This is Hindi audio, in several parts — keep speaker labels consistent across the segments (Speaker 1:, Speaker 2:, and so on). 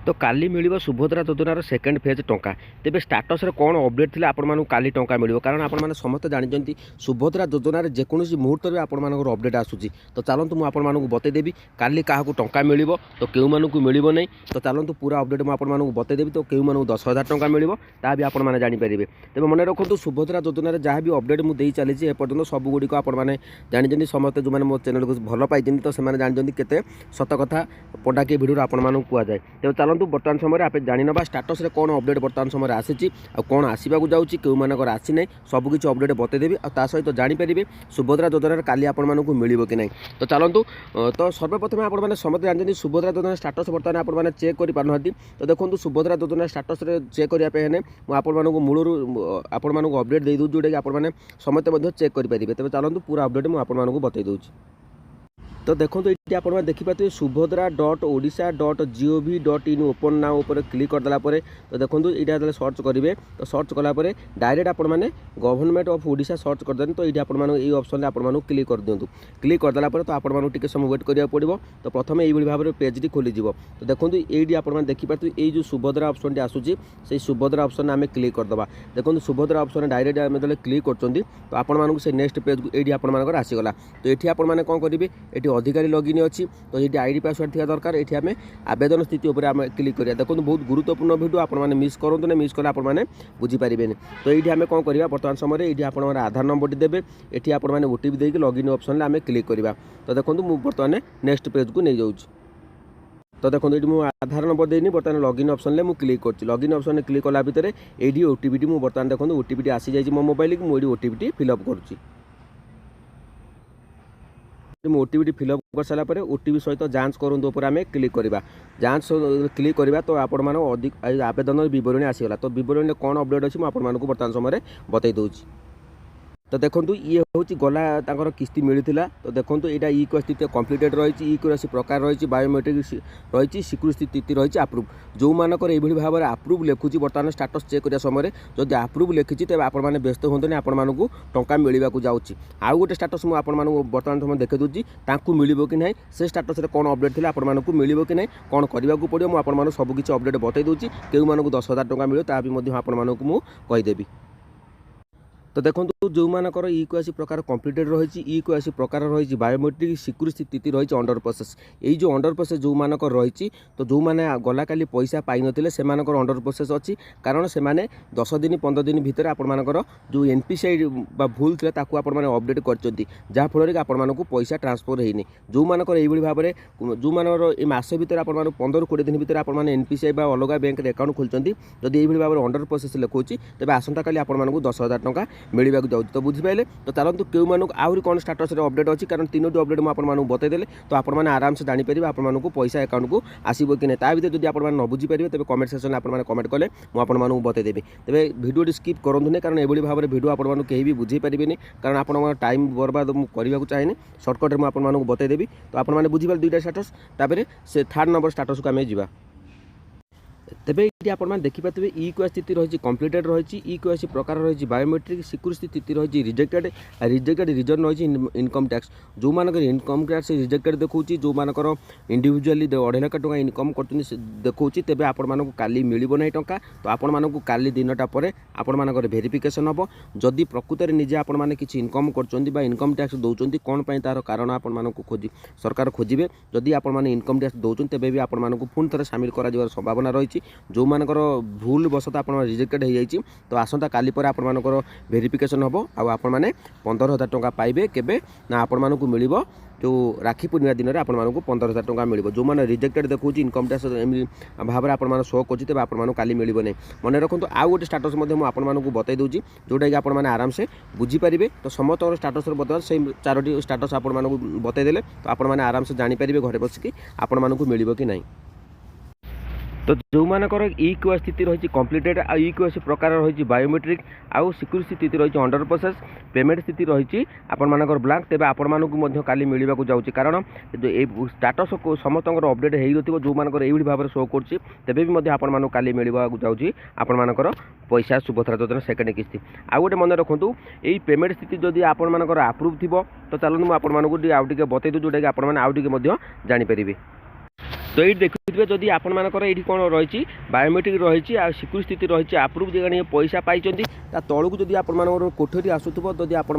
Speaker 1: तो काली मिल सुभद्रा योजनार सेकेंड फेज टंका तेज स्टाटस कौन अपडेट थी आपण काली टंका मिल कारण आपने समस्त जानते सुभद्रा योजनार जेकोसी मुहूर्त में आपर अपडेट आसूसी तो चलतु मुझे बतईदेवी काली क्या टंका मिल तो क्यों मिल ना तो चलतु पूरा अपडेट मुझे बतईदेवी तो क्यों 10,000 टंका मिल भी आपने जानीपारे तेज मन रखु सुभद्रा योजनार जहाँ भी अपडेट मुझे चली एपर्तन सबुगुड़ी आपने जानते समस्त जो मो चैनल को भल पाई तो से जानते केते सत कथा पटाकी भिडियो आपण कहुए तेज चलतु बर्तमान समय आप जाना स्टाटस कौन अपडेट बर्तमान समय आसी कौन आसवाक जाऊँगी क्यों मानकर आसी ना सबकि अपडेट बतईदेवी आ सहित जानीपारे सुभद्रा योजनार काली आपण मिल कि ना तो चलतु तो सर्वप्रथम आपने समस्त जानते सुभद्रा योजना स्टाटस बर्तमान आपने चेक कर पार तो देखो सुभद्रा योजना स्टाटस चेक करने मुझे मूलर आपण अपडेट दे दूँ जोटा कि आपने समस्त चेक करेंगे तेज चलतु पूरा अपडेट मुझे बतई दूँ तो देखो ये आप देखिए subhadra.odisha.gov.in ओपन नाउ पर क्लिक करदेला तो देखो ये सर्च करेंगे तो सर्च कलापर डायरेक्ट आप गवर्नमेंट ऑफ ओडिशा सर्च करदे तो ये ये ऑप्शन आपको क्लिक कर दिंतु क्लिक करदेला तो आपको टे समय वेट करा पड़ो तो प्रथम यही भाव में पेजटी खोलीज तो देखो ये आप देखिए ये जो सुभद्रा ऑप्शन टी आसूँ से सुभद्रा ऑप्शन आम क्लिक करदे देखो सुभद्रा ऑप्शन डायरेक्ट आम जो क्लिक कर तो आपको से नेक्स्ट पेज को ये आपर आसीगला तो ये आपने कौन करेंगे ये अधिकारी लॉगिन अच्छी तो ये आईडी पासवर्ड थी दरकार ये आम आवेदन स्थिति उपर आम क्लिक करिया देखो बहुत गुरुत्वपूर्ण वीडियो आपने मिस करूँ ना मिस कले आपने बुझीपारे तो ये आम कौन करवा बर्तमान समय ये आप आधार नंबर देते ये आपने ओटीपी देकर लॉगिन ऑप्शन आम क्लिक करवा तो देखो मुझे बर्तमान नेक्स्ट पेज को नहीं जाऊँ तो देखो ये मुझे आधार नंबर देनी बर्तमान लॉगिन ऑप्शन में क्लिक कर लॉगिन ऑप्शन क्लिक कला भितर ये ओटीपी मुझे बर्तमान देखो ओटीपी आसी जाइए मो मोबाइल की मुझे ओटीपी फिलअप करुँच ओटीपी फिलअप कर सारापर ओटीपी सहित जांच करूँ आम क्लिक करवा जांच क्लिक करवा तो आपण अधिक आवेदन बरणी आसीगला तो बरणी कौन अपडेट अच्छी मुझे बर्तमान समय बतई दूँ तो देखो ये हूँ गला तांकर किस्ती मिलता तो देखो यहाँ ई स्थिति कम्प्लीटेड रही ई प्रकार रही बायोमेट्रिक रही स्वीकृति स्थिति रही आप्रुव जो मानकर ये भाव में आप्रुव लिखुची बर्तमान स्टाटस चेक करने समय जब आप्रुव लिखी तेज आपने व्यस्त हूँ आपण टंका मिलवाक जाऊँगी आउ गोटे स्टाटस मुझे बर्तमान समय देखी दूसरी मिल कि ना से स्टाटस कौन अपडेट थे आपको मिल कि ना कौन करने को पड़ो मुझे सबकि अपडेट बतई दूसरी क्यों 10,000 टंका मिले आपको कहीदेवी तो देखो जो मानकर ई क्यूआसी प्रकार कम्प्लीटेड रही ई क्यूआसी प्रकार रही बायोमेट्रिक स्वीकृति स्थिति रही अंडर प्रोसेस यही जो अंडर प्रोसेस जो मानकर रही तो जो मैंने गला काली पैसा पाई नथिले से मानकर अंडर प्रोसेस अच्छी कारण से माने 10 दिन 15 दिन भितर आपणकर जो एनपीसीआई भूल थे आपने अपडेट कर जहाँफल कि आपको पैसा ट्रांसफर होनी जो मानकर ये भाव में जो मानकर ये मस भर आप 15-20 दिन भितर आपने एनपीसीआई अलग बैंक अकाउंट खोलते जदि ये भाव में अंडर प्रोसेस लिखुची तेज आसंता काली आपको 10,000 टंका मिलवाक जाऊँ तो बुझीपारे तो चलतु क्यों आहरी कौन स्टाटस अपडेट अच्छी कारण 3टी अपडेट मुझे बतईदेले तो आपने आराम से जानीपारे आपको पैसा अकाउंट को आसो कि नहीं भितर जब आप न बुझीपारे तेज कमेंट सेक्शन में आपने कमेंट कले मुझे बतईदेवी तेज भिडियो स्किप करूँ नहीं कारण ये भाव में भिडियो आपको कहीं भी बुझे पारे कारण आप टाइम बर्बाद करने को चाहे सर्टकट में आपको बतईदेवी तो आपने बुझीपारे 2टा स्टाटस तापर से 3rd नंबर स्टाटस को आम जा तेज ये आप देखिए ई क्यूआई स्थिति रही कम्प्लीटेड रही ई क्यूआई प्रकार रही बायोमेट्रिक स्वीकृति स्थिति रही रिजेक्टेड रिजन रही इनकम टैक्स जो मानकर इनकम टैक्स रिजेक्टेड देखा जो मानकर इंडिविजुअली 2.5 लाख टका इनकम कर देखा तेज आपको काली मिल ना टंका तो आपको काली दिनटा पर आपर भेरिफिकेसन हम जदि प्रकृत निजे आपने किसी इनकम कर इनकम टैक्स दौरान कौन पर तार कारण आपको खोजी सरकार खोजे जदि आपने इनकम टैक्स दौरान तेज भी आपको पुणी थे सामिल कर संभावना रही जो मानकर भूल बसत आप रिजेक्टेड हो जाए तो आसंता काली पर आपर भेरिफिकेसन हम आपण मैंने 15,000 टंका पाइबे केबे ना आपण को मिल जो राखी पूर्णिमा दिन में आपको 15,000 टंका मिल जो मैंने रिजेक्टेड देखो इनकम टैक्स भाव में आप शो कर आपको काली मिल ना मन रखु आउ गोटे स्टाटस आपको बतई दूसरी जोटा कि आपने आराम से बुझीपारे तो समस्त स्टाटस बर्तमान से 4टी स्टाटस आपको बतईदेले तो आपने आराम से जानीपारे घरे बसिकी आपको मिल कि नहीं तो जो मानकर ई क्यूआई स्थिति रही कम्प्लीटेड ई क्यूआई प्रकार रही बायोमेट्रिक आउ स्वीकृति स्थिति रही अंडर प्रोसेस पेमेंट स्थिति रही आपर ब्लांक तेज आपको काली मिलवाक जाऊँगी कारण स्टाटस को समस्त अपडेट हो जो मानकर ये भाव में शो कर आपको काली मिलवाक जाऊँगी आपर पैसा सुभद्रा योजना सेकेंड किस्ती आउ गोटे मन रखु यही पेमेंट स्थिति जदि आपर आप्रुव थी तो चलते मुझे आपको आउ टे बतई दूँ जोटा कि आपने आउ टे जानीपारे तो ये देखुए जदि आपर ये कौन रही बायोमेट्रिक रही सिक्योर स्थिति रही आप्रुव जगह पैसा पाई तौक जदि आपर कोठरी आसूब जदि आपर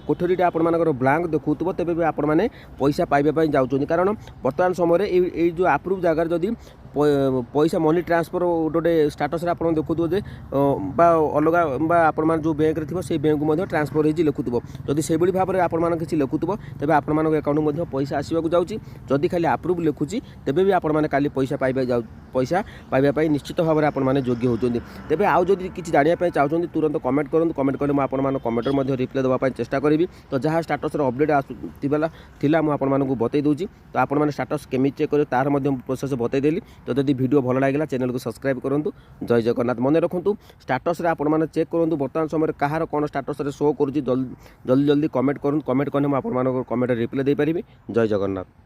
Speaker 1: कोठरी आपर ब्लांक देखुव तेज भी आपण मैंने पैसा पाइबा जाऊँ कारण बर्तमान समय ये जो आप्रुव जगार जदि पैसा मनी ट्रांसफर गोटे स्टाटस आप देखुव अलग आपण जो बैंक थी से बैंक को ट्रांसफर हो लिखुव जदि से भाव में आपण किसी लिखुव तेज आपण अकाउंट में पैसा आसवाक जाऊँगी जदि खाली आप्रुव लिखुची तेबे भी आपण माने काली पैसा पाइबा निश्चित भाव में आपण माने योग्य होचोंदी तेबे आउ जदि किछि जानिया पय चाहउचोंदी तुरंत कमेंट करंतु कमेंट कले मु आपण मान कमेंटर मध्ये रिप्लाई देबा पय चेष्टा करिवि तो जहाँ स्टाटस रो अपडेट आसुतिबला थिला मु आपण मानकु बतै दउची तो आपण माने स्टाटस केमि चेक करियो तार मध्ये प्रोसेस बतै देली तो जदि वीडियो भल लागला चैनल को सब्सक्राइब करंतु जय जगन्नाथ मन रखंतु स्टाटस रे आपण माने चेक करंतु वर्तमान समय कहार कोन स्टाटस रे शो करूची जल्दी जल्दी कमेंट करंतु कमेंट कने मु आपण मान कमेंट रिप्लाई दे परिबि जय जगन्नाथ।